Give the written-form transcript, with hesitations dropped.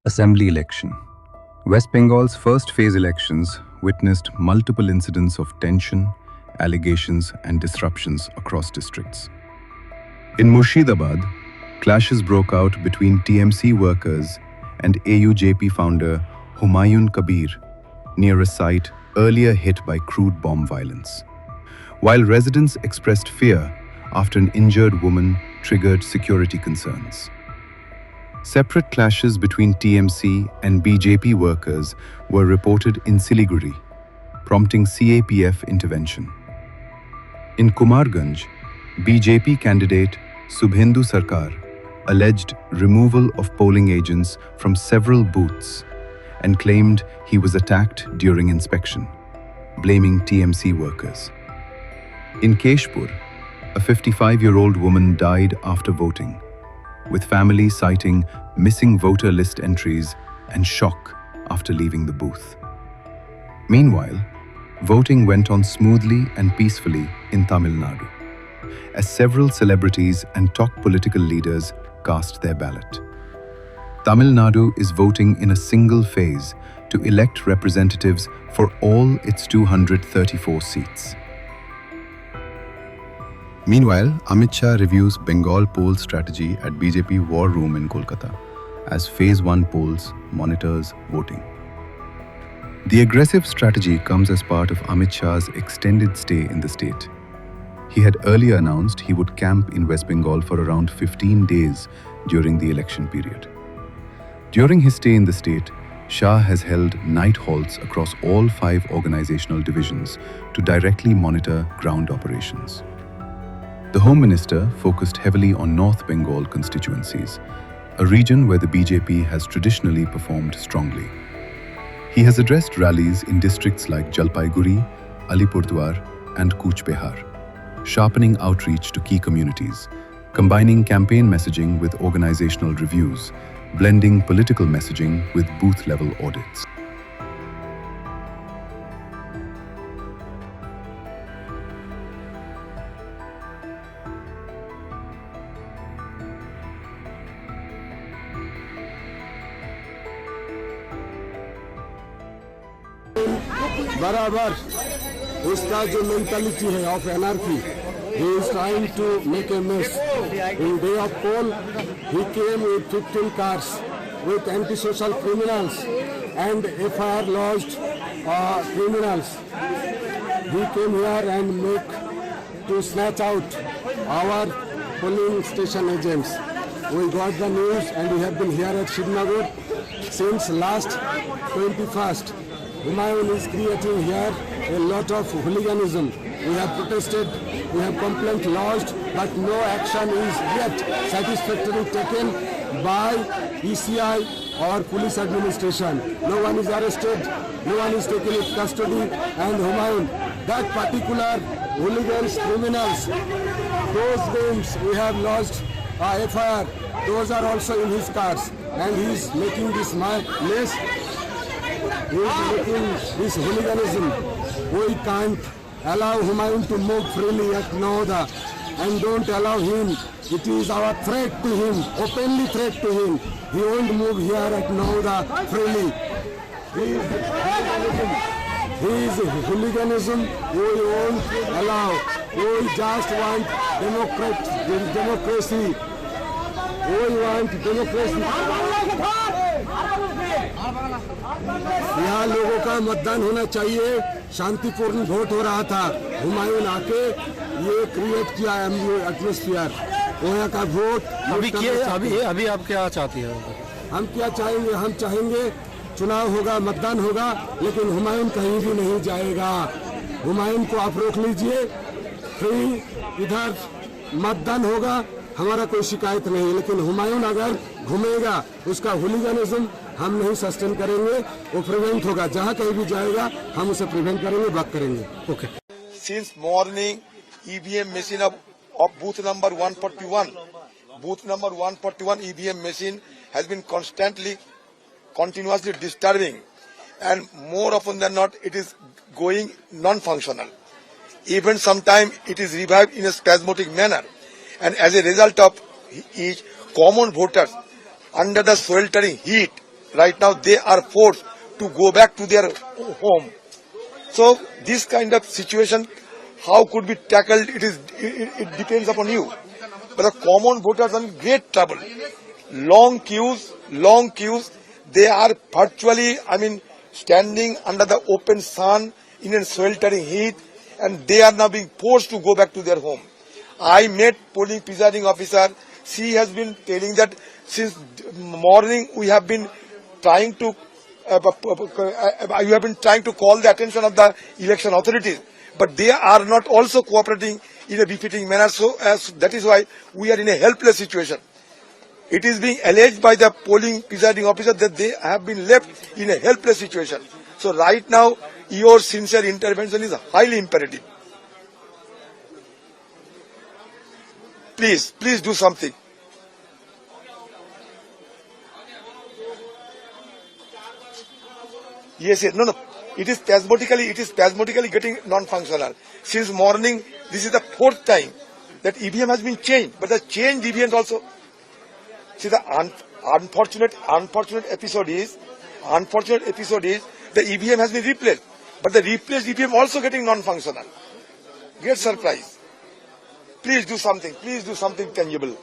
Assembly election. West Bengal's first phase elections witnessed multiple incidents of tension, allegations, and disruptions across districts. In Murshidabad, clashes broke out between TMC workers and AUJP founder Humayun Kabir near a site earlier hit by crude bomb violence. While residents expressed fear after an injured woman triggered security concerns. Separate clashes between TMC and BJP workers were reported in Siliguri, prompting CAPF intervention. In Kumarganj, BJP candidate Subhendu Sarkar alleged removal of polling agents from several booths and claimed he was attacked during inspection, blaming TMC workers. In Keshpur, a 55-year-old woman died after voting, with family citing missing voter list entries and shock after leaving the booth. Meanwhile, voting went on smoothly and peacefully in Tamil Nadu, as several celebrities and top political leaders cast their ballot. Tamil Nadu is voting in a single phase to elect representatives for all its 234 seats. Meanwhile, Amit Shah reviews Bengal poll strategy at BJP War Room in Kolkata as Phase 1 polls monitors voting. The aggressive strategy comes as part of Amit Shah's extended stay in the state. He had earlier announced he would camp in West Bengal for around 15 days during the election period. During his stay in the state, Shah has held night halts across all 5 organizational divisions to directly monitor ground operations. The Home Minister focused heavily on North Bengal constituencies, a region where the BJP has traditionally performed strongly. He has addressed rallies in districts like Jalpaiguri, Alipurduar, and Cooch Behar, sharpening outreach to key communities, combining campaign messaging with organizational reviews, blending political messaging with booth-level audits. बराबर इसका जो mentality है of एनआरकी he is trying to make a mess. In day of poll, he came with 15 cars with anti-social criminals and FIR lodged criminals. He came here and make to snatch out our polling station agents. We got the news and we have been here at Shivnagar since last 21st. Humayun is creating here a lot of hooliganism. We have protested, we have complaint lodged, but no action is yet satisfactorily taken by ECI or police administration. No one is arrested, no one is taken into custody, and Humayun, that particular hooligans, criminals, those names we have lodged FIR, those are also in his cars, and he is making this mess. He is making this hooliganism. We can't allow Humayun to move freely at Nauda, and don't allow him. It is our threat to him, openly threat to him. He won't move here at Nauda freely. He is hooliganism. We won't allow. We just want democracy. We want democracy. यहाँ लोगों का मतदान होना चाहिए, शांतिपूर्ण vote हो रहा था. हुमायूं आके ये क्रिएट किया एटमॉस्फेयर. यहाँ का वोट अभी आप क्या चाहती हैं? हम क्या चाहेंगे? हम चाहेंगे चुनाव होगा, मतदान होगा, लेकिन हुमायूं कहीं भी नहीं जाएगा. हुमायूं को आप रोक लीजिए. फ्री इधर मतदान होगा, हमारा कोई शिकायत नहीं, लेकिन हुमायूं अगर घूमेगा, उसका हुलिगनिज्म हम नहीं सस्टेन करेंगे. वो प्रिवेंट होगा. जहाँ कहीं भी जाएगा हम उसे प्रिवेंट करेंगे, ब्लॉक करेंगे. Okay. Since morning, EVM machine of booth number 141, EVM machine has been continuously disturbing, and more often than not, it is going non-functional. Even sometimes it is revived in a spasmodic manner, and as a result of each common voters under the sweltering heat right now they are forced to go back to their home. So this kind of situation, how could be tackled? It depends upon you. But the common voters are in great trouble. Long queues. They are virtually, standing under the open sun in a sweltering heat, and they are now being forced to go back to their home. I met polling presiding officer. She has been telling that since morning we have been trying to call the attention of the election authorities, but they are not also cooperating in a befitting manner. So that is why we are in a helpless situation. It is being alleged by the polling presiding officer that they have been left in a helpless situation. So right now, your sincere intervention is highly imperative. Please do something. Yes. No. It is spasmodically getting non-functional. Since morning, this is the fourth time that EVM has been changed, but the changed EVM also. See, the unfortunate episode is the EVM has been replaced, but the replaced EVM also getting non-functional. Get surprised. Please do something tangible.